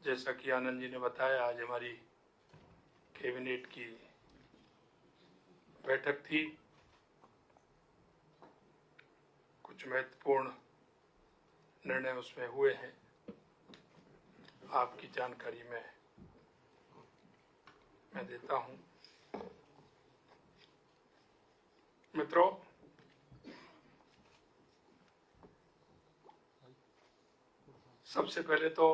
जैसा कि आनंद जी ने बताया, आज हमारी कैबिनेट की बैठक थी। कुछ महत्वपूर्ण निर्णय उसमें हुए हैं, आपकी जानकारी में मैं देता हूं। मित्रों, सबसे पहले तो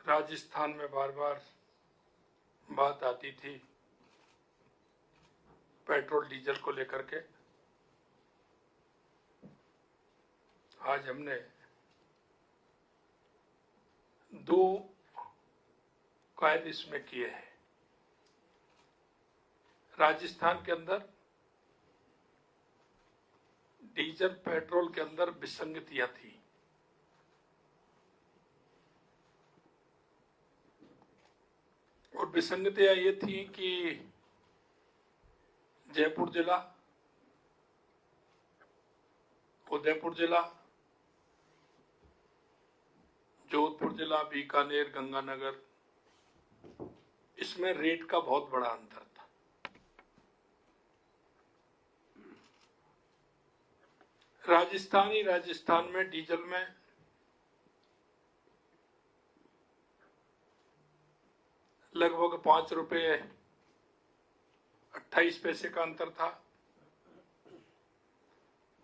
राजस्थान में बार बार बात आती थी पेट्रोल डीजल को लेकर के। आज हमने दो कायदे इसमें किए हैं। राजस्थान के अंदर डीजल पेट्रोल के अंदर विसंगतियां थी। और विसंगतियां ये थी कि जयपुर जिला, उदयपुर जिला, जोधपुर जिला, बीकानेर, गंगानगर, इसमें रेट का बहुत बड़ा अंतर था। राजस्थान में डीजल में लगभग 5 रुपये 28 पैसे का अंतर था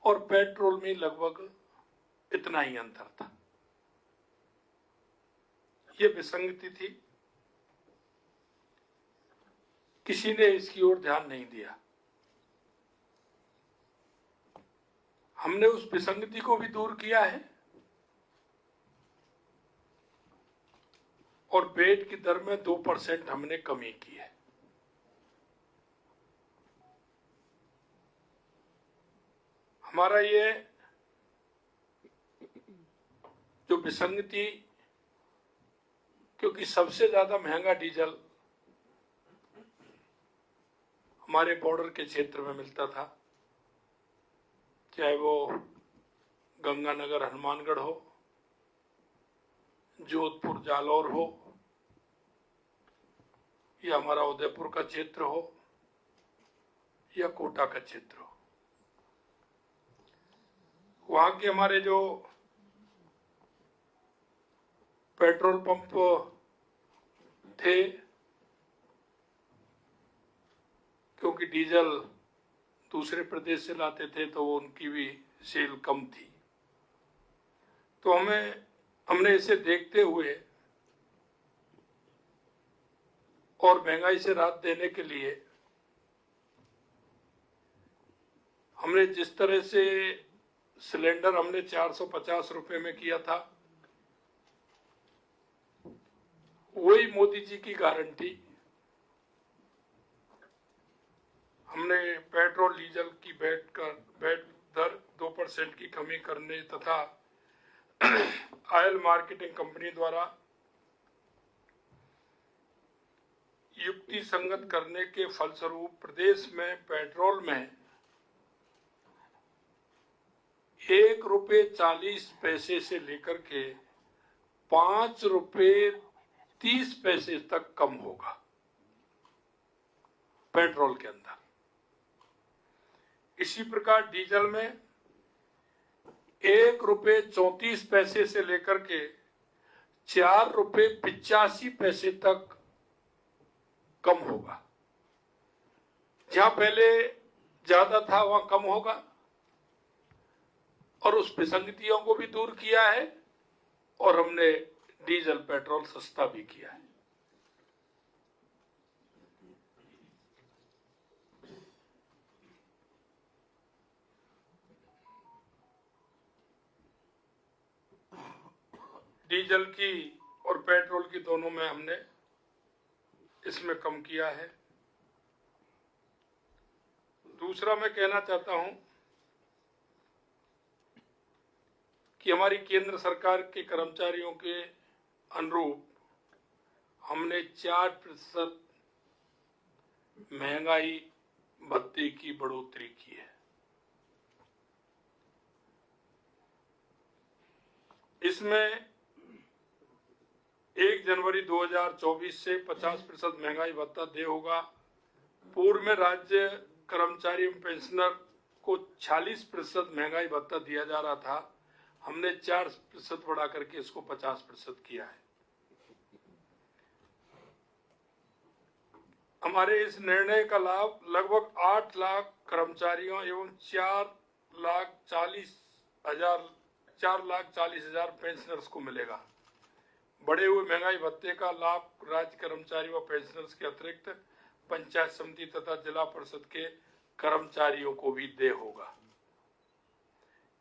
और पेट्रोल में लगभग इतना ही अंतर था। ये विसंगति थी, किसी ने इसकी ओर ध्यान नहीं दिया। हमने उस विसंगति को भी दूर किया है और वेट की दर में 2% हमने कमी की है। हमारा ये जो विसंगति, क्योंकि सबसे ज्यादा महंगा डीजल हमारे बॉर्डर के क्षेत्र में मिलता था, चाहे वो गंगानगर हनुमानगढ़ हो, जोधपुर जालौर हो, या हमारा उदयपुर का क्षेत्र हो, या कोटा का क्षेत्र हो। वहां के हमारे जो पेट्रोल पंप थे, क्योंकि डीजल दूसरे प्रदेश से लाते थे तो उनकी भी सेल कम थी, तो हमने इसे देखते हुए और महंगाई से राहत देने के लिए हमने जिस तरह से सिलेंडर हमने 450 रुपए में किया था, वही मोदी जी की गारंटी हमने पेट्रोल डीजल की वेट दर 2% की कमी करने तथा ऑयल मार्केटिंग कंपनी द्वारा युक्ति संगत करने के फलस्वरूप प्रदेश में पेट्रोल में 1 रुपये 40 पैसे से लेकर के 5 रुपये 30 पैसे तक कम होगा पेट्रोल के अंदर। इसी प्रकार डीजल में 1 रुपये 34 पैसे से लेकर के 4 रुपये 85 पैसे तक कम होगा। जहां पहले ज्यादा था वहां कम होगा और उस विसंगतियों को भी दूर किया है और हमने डीजल पेट्रोल सस्ता भी किया है। डीजल की और पेट्रोल की दोनों में हमने इसमें कम किया है। दूसरा मैं कहना चाहता हूं कि हमारी केंद्र सरकार के कर्मचारियों के अनुरूप हमने 4% महंगाई भत्ते की बढ़ोतरी की है। इसमें 1 जनवरी 2024 से 50% महंगाई भत्ता देय होगा। पूर्व में राज्य कर्मचारी एवं पेंशनर को 46% महंगाई भत्ता दिया जा रहा था, हमने 4% बढ़ा करके इसको 50% किया है। हमारे इस निर्णय का लाभ लगभग 8 लाख कर्मचारियों एवं 4,40,000 पेंशनर्स को मिलेगा। बढ़े हुए महंगाई भत्ते का लाभ राज्य कर्मचारियों व पेंशनर्स के अतिरिक्त पंचायत समिति तथा जिला परिषद के कर्मचारियों को भी देय होगा।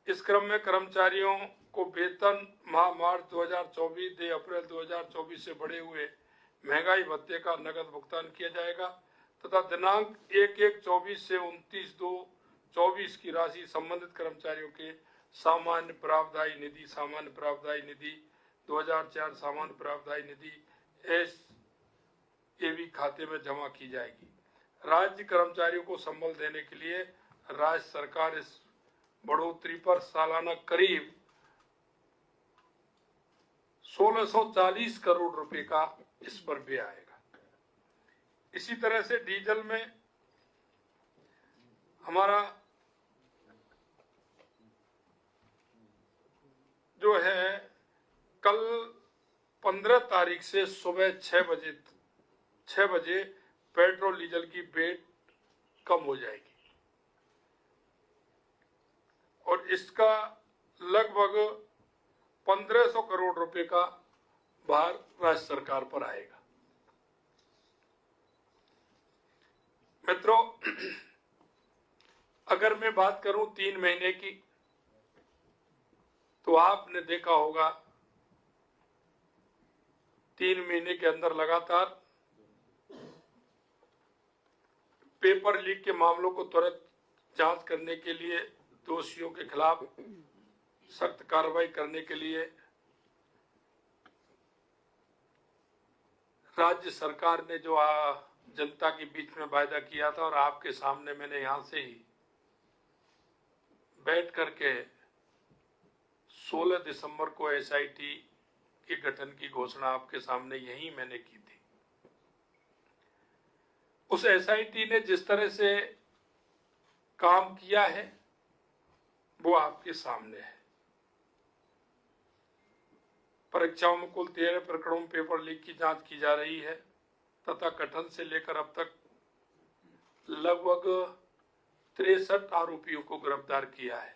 इस क्रम में कर्मचारियों को वेतन माह मार्च 2024 देय अप्रैल 2024 से बढ़े हुए महंगाई भत्ते का नकद भुगतान किया जाएगा तथा दिनांक 1/1/24 से 29/2/24 की राशि संबंधित कर्मचारियों के सामान्य प्रावधायी निधि, सामान्य प्रावधायी निधि 2004, सामान्य प्रावधायी निधि SAV खाते में जमा की जाएगी। राज्य कर्मचारियों को संबल देने के लिए राज्य सरकार इस बढ़ोतरी पर सालाना करीब 1640 करोड़ रुपए का इस पर व्यय आएगा। इसी तरह से डीजल में हमारा जो है कल 15 तारीख से सुबह 6 बजे पेट्रोल डीजल की रेट कम हो जाएगी और इसका लगभग 1500 करोड़ रुपए का भार राज्य सरकार पर आएगा। मित्रों, अगर मैं बात करूं 3 महीने की, तो आपने देखा होगा 3 महीने के अंदर लगातार पेपर लीक के मामलों को त्वरित जांच करने के लिए, दोषियों के खिलाफ सख्त कार्रवाई करने के लिए राज्य सरकार ने जो जनता के बीच में वायदा किया था और आपके सामने मैंने यहां से ही बैठ करके 16 दिसंबर को SIT के गठन की घोषणा आपके सामने यही मैंने की थी। उस SIT ने जिस तरह से काम किया है वो आपके सामने है। परीक्षाओं में कुल 13 प्रकरणों में पेपर लीक की जांच की जा रही है तथा गठन से लेकर अब तक लगभग 63 आरोपियों को गिरफ्तार किया है।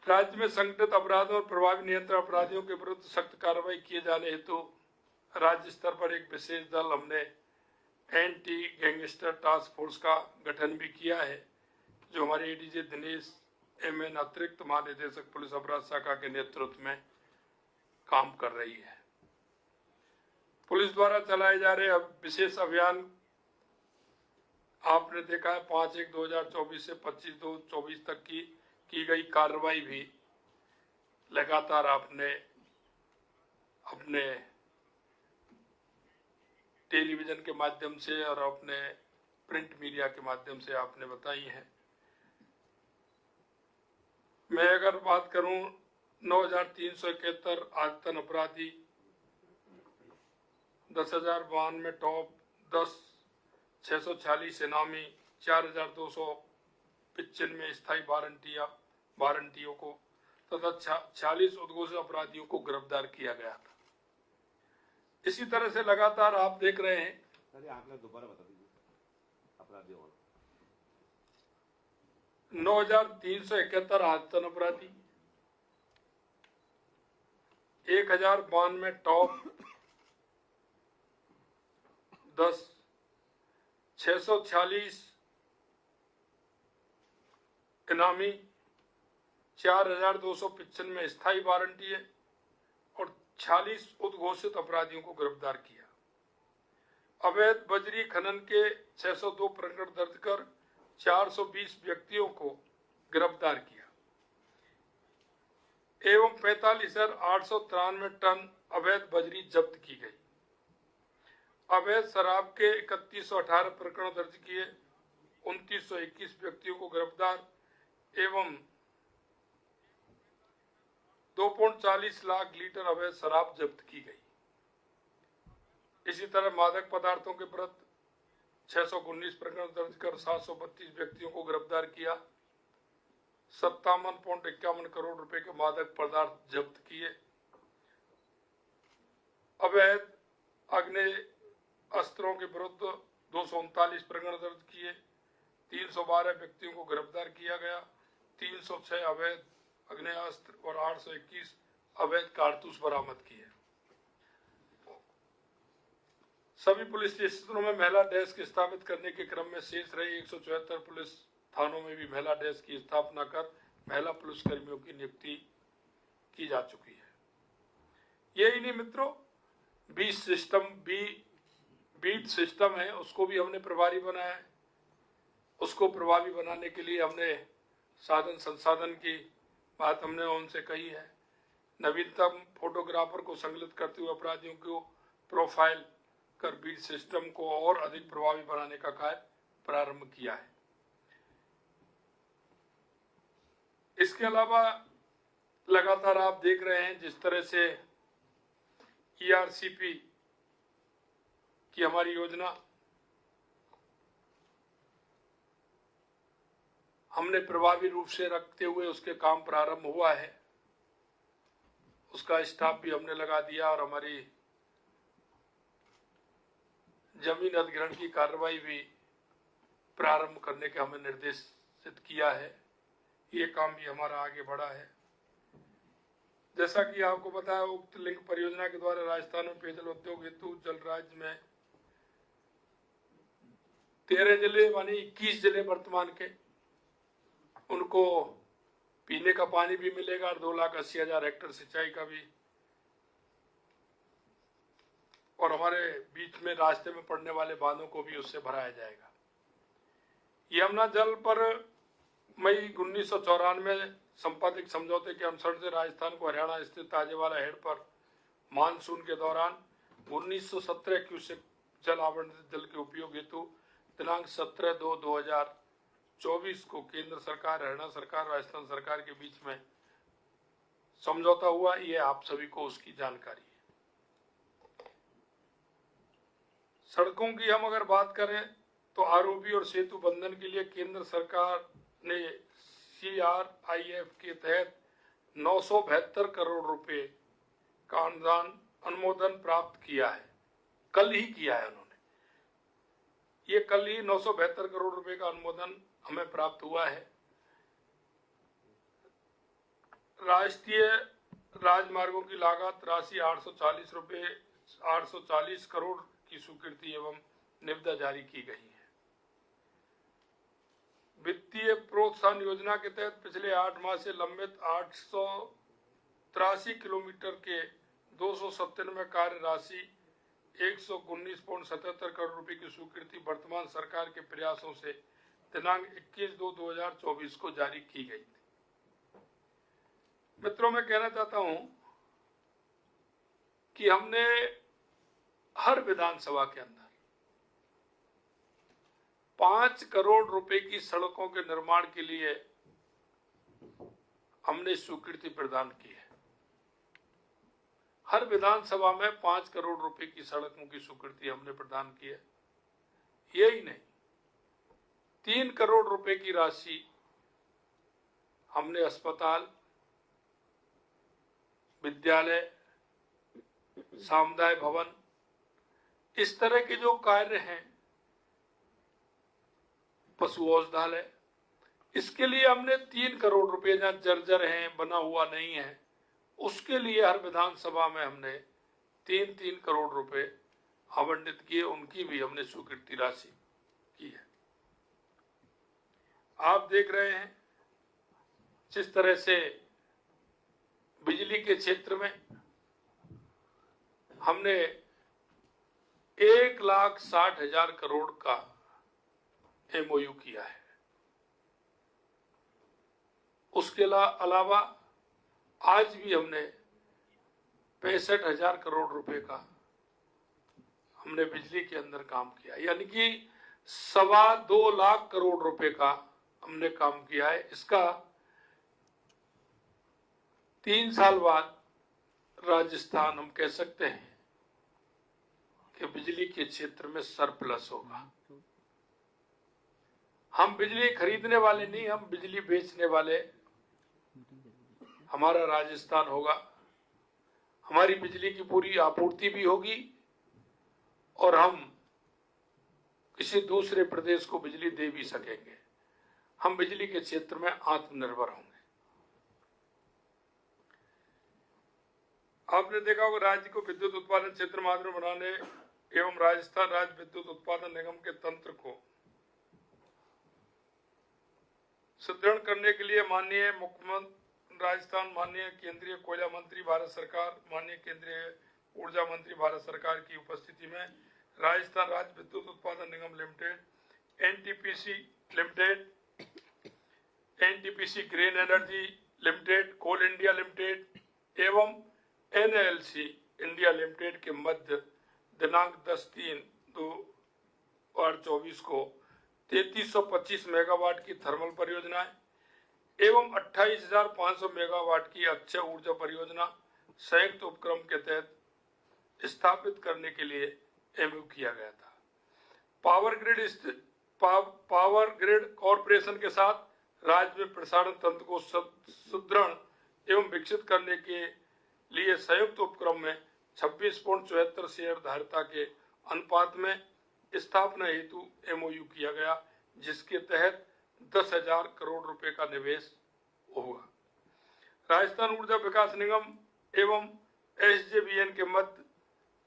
राज्य में संगठित अपराधों और प्रभावी नियंत्रण अपराधियों के विरुद्ध सख्त कार्रवाई किए जाने हेतु राज्य स्तर पर एक विशेष दल हमने एंटी गैंगस्टर टास्क फोर्स का गठन भी किया है, जो हमारे ADG दिनेश MN अतिरिक्त महानिदेशक पुलिस अपराध शाखा के नेतृत्व में काम कर रही है। पुलिस द्वारा चलाए जा रहे विशेष अभियान आपने देखा है 5/1/2024 से 25/2/24 तक की गई कार्रवाई भी लगातार आपने अपने टेलीविजन के माध्यम से और अपने प्रिंट मीडिया के माध्यम से आपने बताई है। मैं अगर बात करूं 9,371 आदतन अपराधी, 10,052 में टॉप 10, 646 इनामी, 4,295 में स्थायी वारंटियों को तथा 46 उद्घोषित अपराधियों को गिरफ्तार किया गया था। इसी तरह से लगातार आप देख रहे हैं। आपने दोबारा बता दीजिए अपराधियों को। 9,371 आदतन अपराधी, 1,052 में टॉप 10, 646 इनामी, 4,295 में स्थायी वारंटी है और 46 उद्घोषित अपराधियों को गिरफ्तार किया। अवैध बजरी खनन के 602 प्रकरण दर्ज कर 420 व्यक्तियों को गिरफ्तार किया एवं 45,893 टन अवैध बजरी जब्त की गई। अवैध शराब के 3118 प्रकरण दर्ज किए, 2921 व्यक्तियों को गिरफ्तार एवं 2.40 लाख लीटर अवैध शराब जब्त की गई। इसी तरह मादक पदार्थों के विरुद्ध 619 प्रकरण दर्ज कर 732 व्यक्तियों को गिरफ्तार किया। 57.51 करोड़ रुपए के मादक पदार्थ जब्त किए। अवैध आग्नेय अस्त्रों के विरुद्ध 239 प्रकरण दर्ज किए। 312 व्यक्तियों को गिरफ्तार किया गया। 306 अवैध आग्नेयास्त्र और 821 अवैध कारतूस बरामद किए। सभी पुलिस स्टेशनों में महिला डेस्क स्थापित करने के क्रम में शेष रहे 174 पुलिस थानों में भी महिला डेस्क की स्थापना कर महिला पुलिसकर्मियों की नियुक्ति की जा चुकी है। यही नहीं मित्रों, बीट सिस्टम है, उसको भी हमने प्रभारी बनाया है। उसको प्रभावी बनाने के लिए हमने साधन संसाधन की बात हमने उनसे कही है। नवीनतम फोटोग्राफर को संकलित करते हुए अपराधियों को प्रोफाइल कर बीट सिस्टम को और अधिक प्रभावी बनाने का कार्य प्रारंभ किया है। इसके अलावा लगातार आप देख रहे हैं जिस तरह से ERCP की हमारी योजना हमने प्रभावी रूप से रखते हुए उसके काम प्रारंभ हुआ है। उसका स्टाफ भी हमने लगा दिया और हमारी जमीन अधिग्रहण की कार्रवाई भी प्रारंभ करने का हमें निर्देशित किया है। ये काम भी हमारा आगे बढ़ा है। जैसा कि आपको पता है, उक्त लिंक परियोजना के द्वारा राजस्थान में पेयजल उद्योग हेतु जल राज्य में 13 जिले मानी 21 जिले वर्तमान के, उनको पीने का पानी भी मिलेगा और 2,80,000 हेक्टेयर सिंचाई का भी, और हमारे बीच में रास्ते में पड़ने वाले बांधों को भी उससे भराया जाएगा। यमुना जल पर मई 1994 संपादित समझौते के अनुसार से राजस्थान को हरियाणा स्थित ताजेवाला हेड पर मानसून के दौरान 1917 क्यूसेक जल आवंटित जल के उपयोग हेतु दिनांक 17/2/2024 को केंद्र सरकार, हरियाणा सरकार, राजस्थान सरकार के बीच में समझौता हुआ। ये आप सभी को उसकी जानकारी है। सड़कों की हम अगर बात करें तो आरओबी और सेतु बंधन के लिए केंद्र सरकार ने CRIF के तहत 972 करोड़ रुपए का अनुमोदन प्राप्त किया है। कल ही किया है उन्होंने। ये कल ही 972 करोड़ रुपए का अनुमोदन हमें प्राप्त हुआ है। राष्ट्रीय राजमार्गों की लागत राशि 840 करोड़ की स्वीकृति एवं निविदा जारी की गई है। वित्तीय प्रोत्साहन योजना के तहत पिछले 8 माह से लंबित 883 किलोमीटर के 297 कार्य राशि 119.77 करोड़ रुपए की स्वीकृति वर्तमान सरकार के प्रयासों से दिनांक 21/2/2024 को जारी की गई थी। मित्रों, मैं कहना चाहता हूं कि हमने हर विधानसभा के अंदर 5 करोड़ रुपए की सड़कों के निर्माण के लिए हमने स्वीकृति प्रदान की है। हर विधानसभा में 5 करोड़ रुपए की सड़कों की स्वीकृति हमने प्रदान की है। यही नहीं, 3 करोड़ रुपए की राशि हमने अस्पताल, विद्यालय, सामुदायिक भवन, इस तरह के जो कार्य हैं, पशु औषधालय, इसके लिए हमने 3 करोड़ रुपए, जहां जर्जर हैं, बना हुआ नहीं है, उसके लिए हर विधानसभा में हमने 3-3 करोड़ रुपए आवंटित किए। उनकी भी हमने स्वीकृति राशि की है। आप देख रहे हैं जिस तरह से बिजली के क्षेत्र में हमने 1,60,000 करोड़ का MOU किया है। उसके अलावा आज भी हमने 65,000 करोड़ रुपए का हमने बिजली के अंदर काम किया, यानी कि 2.25 लाख करोड़ रुपए का हमने काम किया है। इसका 3 साल बाद राजस्थान हम कह सकते हैं कि बिजली के क्षेत्र में सरप्लस होगा। हम बिजली खरीदने वाले नहीं, हम बिजली बेचने वाले हमारा राजस्थान होगा। हमारी बिजली की पूरी आपूर्ति भी होगी और हम किसी दूसरे प्रदेश को बिजली दे भी सकेंगे। हम बिजली के क्षेत्र में आत्मनिर्भर होंगे। आपने देखा होगा राज्य को विद्युत उत्पादन क्षेत्र में आत्मनिर्भर बनाने एवं राजस्थान राज्य विद्युत उत्पादन निगम के तंत्र को सुदृढ़ करने के लिए माननीय मुख्यमंत्री राजस्थान, माननीय केंद्रीय कोयला मंत्री भारत सरकार, माननीय केंद्रीय ऊर्जा मंत्री भारत सरकार की उपस्थिति में Rajasthan Rajya Vidyut Utpadan Nigam limited, NTPC limited, NTPC green energy limited, coal India limited एवं एनएलसी इंडिया लिमिटेड के मध्य दिनांक 10/3/2024 को 3325 मेगावाट की थर्मल परियोजनाएं एवं 28,500 मेगावाट की अक्षय ऊर्जा परियोजना संयुक्त उपक्रम के तहत स्थापित करने के लिए एमओयू किया गया था। पावर ग्रिड कॉरपोरेशन के साथ राज्य में प्रसारण तंत्र को सुदृढ़ एवं विकसित करने के लिए संयुक्त उपक्रम में 26.74 शेयर धारिता के अनुपात में स्थापना हेतु एमओयू किया गया, जिसके तहत 10,000 करोड़ रुपए का निवेश होगा। राजस्थान ऊर्जा विकास निगम एवं एसजेवीएन के मध्य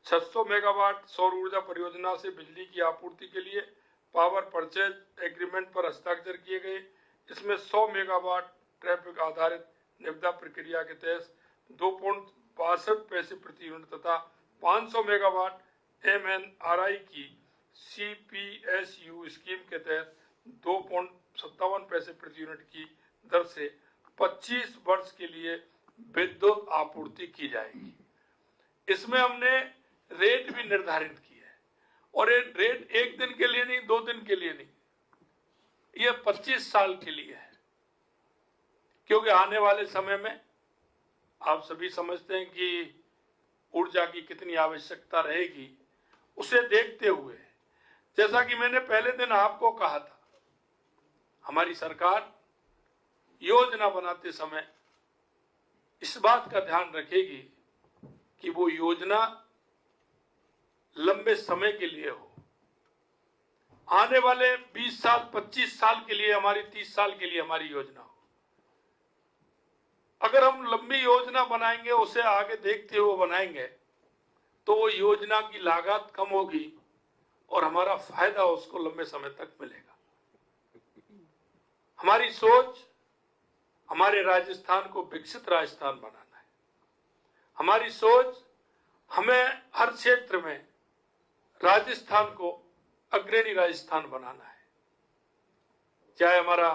600 मेगावाट सौर ऊर्जा परियोजना से बिजली की आपूर्ति के लिए पावर परचेज एग्रीमेंट पर हस्ताक्षर किए गए। इसमें 100 मेगावाट ट्रैफिक आधारित निविदा प्रक्रिया के तहत 2.62 पैसे प्रति यूनिट तथा 500 मेगावाट एमएनआरआई की सीपीएसयू स्कीम के तहत 2.57 पैसे प्रति यूनिट की दर से 25 वर्ष के लिए विद्युत आपूर्ति की जाएगी। इसमें हमने रेट भी निर्धारित की है और ये रेट एक दिन के लिए नहीं, 2 दिन के लिए नहीं, ये 25 साल के लिए है, क्योंकि आने वाले समय में आप सभी समझते हैं कि ऊर्जा की कितनी आवश्यकता रहेगी। उसे देखते हुए, जैसा कि मैंने पहले दिन आपको कहा था, हमारी सरकार योजना बनाते समय इस बात का ध्यान रखेगी कि वो योजना लंबे समय के लिए हो। आने वाले 20 साल, 25 साल के लिए हमारी, 30 साल के लिए हमारी योजना हो। अगर हम लंबी योजना बनाएंगे, उसे आगे देखते हुए बनाएंगे, तो वो योजना की लागत कम होगी और हमारा फायदा उसको लंबे समय तक मिलेगा। हमारी सोच हमारे राजस्थान को विकसित राजस्थान बनाना है। हमारी सोच हमें हर क्षेत्र में राजस्थान को अग्रणी राजस्थान बनाना है। चाहे हमारा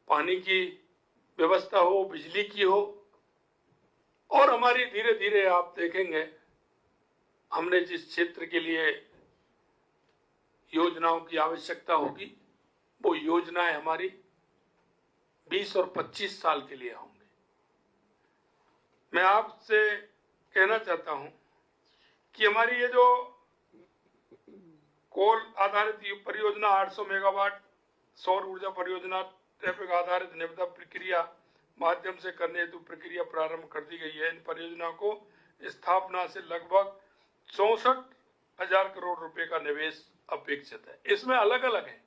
पानी की व्यवस्था हो, बिजली की हो, और हमारी धीरे धीरे आप देखेंगे हमने जिस क्षेत्र के लिए योजनाओं की आवश्यकता होगी, वो योजनाएं हमारी 20 और 25 साल के लिए होंगे। मैं आपसे कहना चाहता हूं कि हमारी ये जो कोल आधारित परियोजना 800 मेगावाट सौर ऊर्जा परियोजना ट्रैफिक आधारित निविदा प्रक्रिया माध्यम से करने हेतु प्रक्रिया प्रारंभ कर दी गई है। इन परियोजनाओं को स्थापना से लगभग 64,000 करोड़ रुपए का निवेश अपेक्षित है। इसमें अलग अलग है,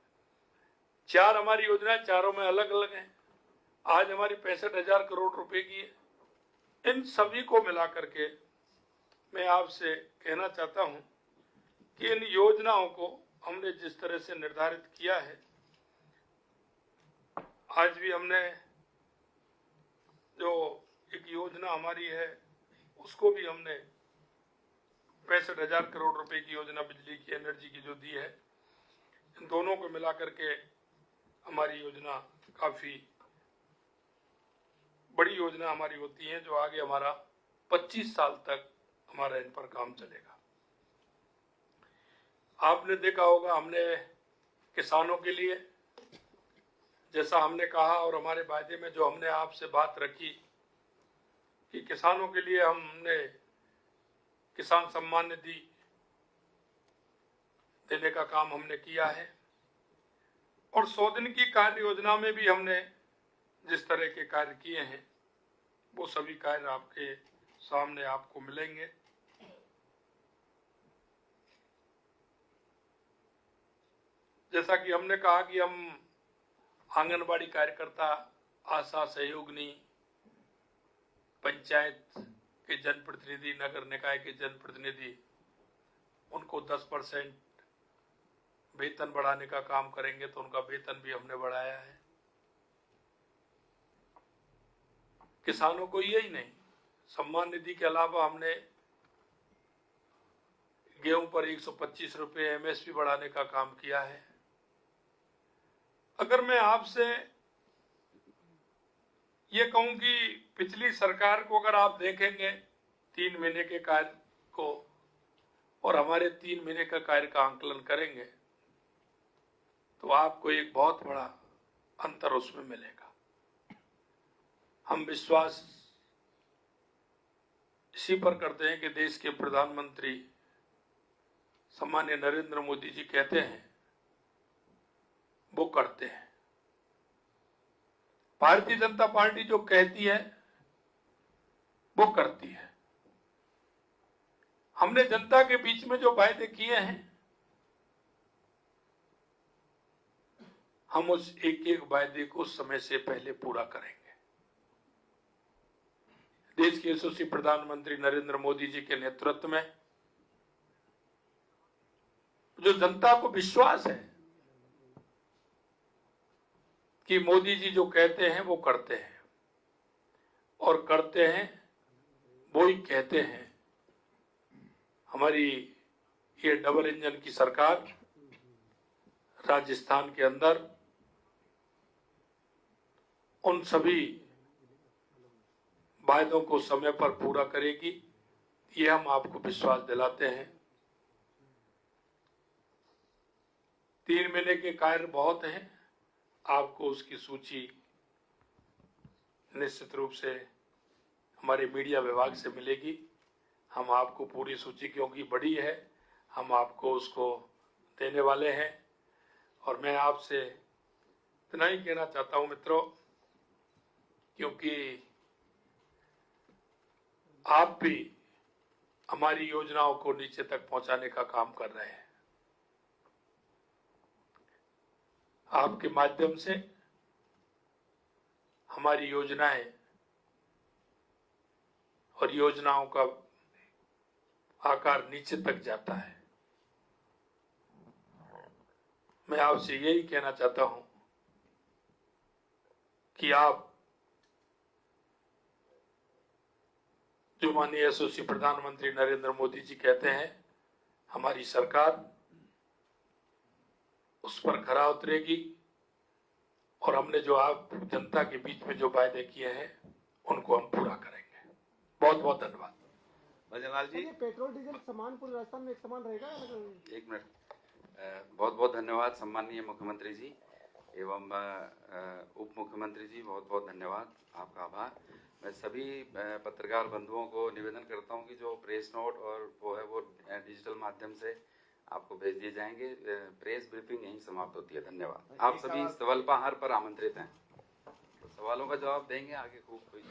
4 हमारी योजनाएं, चारों में अलग अलग हैं। आज हमारी 65,000 करोड़ रुपए की है। इन सभी को मिलाकर के मैं आपसे कहना चाहता हूं कि इन योजनाओं को हमने जिस तरह से निर्धारित किया है, आज भी हमने जो एक योजना हमारी है उसको भी हमने 65,000 करोड़ रुपए की योजना बिजली की, एनर्जी की जो दी है, इन दोनों को मिलाकर के हमारी योजना काफी बड़ी योजना हमारी होती है, जो आगे हमारा 25 साल तक हमारा इन पर काम चलेगा। आपने देखा होगा हमने किसानों के लिए, जैसा हमने कहा और हमारे वायदे में जो हमने आपसे बात रखी कि किसानों के लिए हमने किसान सम्मान निधि देने का काम हमने किया है और 100 दिन की कार्य योजना में भी हमने जिस तरह के कार्य किए हैं वो सभी कार्य आपके सामने आपको मिलेंगे। जैसा कि हमने कहा कि हम आंगनबाड़ी कार्यकर्ता, आशा सहयोगिनी, पंचायत के जनप्रतिनिधि, नगर निकाय के जनप्रतिनिधि, उनको 10% वेतन बढ़ाने का काम करेंगे, तो उनका वेतन भी हमने बढ़ाया है। किसानों को यही नहीं, सम्मान निधि के अलावा हमने गेहूं पर 125 रुपए एमएसपी बढ़ाने का काम किया है। अगर मैं आपसे ये कहूं कि पिछली सरकार को अगर आप देखेंगे 3 महीने के कार्य को और हमारे 3 महीने का कार्य का आंकलन करेंगे तो आपको एक बहुत बड़ा अंतर उसमें मिलेगा। हम विश्वास इसी पर करते हैं कि देश के प्रधानमंत्री सम्माननीय नरेंद्र मोदी जी कहते हैं वो करते हैं। भारतीय जनता पार्टी जो कहती है वो करती है। हमने जनता के बीच में जो वायदे किए हैं हम उस एक एक वायदे को समय से पहले पूरा करेंगे। देश के यशस्वी प्रधानमंत्री नरेंद्र मोदी जी के नेतृत्व में जो जनता को विश्वास है कि मोदी जी जो कहते हैं वो करते हैं और करते हैं वो ही कहते हैं। हमारी ये डबल इंजन की सरकार राजस्थान के अंदर उन सभी वायदों को समय पर पूरा करेगी, ये हम आपको विश्वास दिलाते हैं। 3 महीने के कार्य बहुत हैं, आपको उसकी सूची निश्चित रूप से हमारे मीडिया विभाग से मिलेगी। हम आपको पूरी सूची, क्योंकि बड़ी है, हम आपको उसको देने वाले हैं। और मैं आपसे इतना ही कहना चाहता हूं मित्रों, क्योंकि आप भी हमारी योजनाओं को नीचे तक पहुंचाने का काम कर रहे हैं। आपके माध्यम से हमारी योजनाएं और योजनाओं का आकार नीचे तक जाता है। मैं आपसे यही कहना चाहता हूं कि आप जो माननीय यशस्वी प्रधानमंत्री नरेंद्र मोदी जी कहते हैं, हमारी सरकार उस पर खरा उतरेगी और हमने जो आप जनता के बीच में जो वायदे किए हैं उनको हम पूरा करेंगे। बहुत बहुत धन्यवाद। भजनलाल जी, पेट्रोल डीजल समान पूरे राजस्थान में एक समान रहेगा? एक मिनट। बहुत बहुत धन्यवाद सम्माननीय मुख्यमंत्री जी एवं उप मुख्यमंत्री जी, बहुत बहुत धन्यवाद, आपका आभार। मैं सभी पत्रकार बंधुओं को निवेदन करता हूं कि जो प्रेस नोट और वो है वो डिजिटल माध्यम से आपको भेज दिए जाएंगे। प्रेस ब्रीफिंग यहीं समाप्त होती है। धन्यवाद। आप सभी सवाल पर आमंत्रित हैं, तो सवालों का जवाब देंगे आगे खूब कोई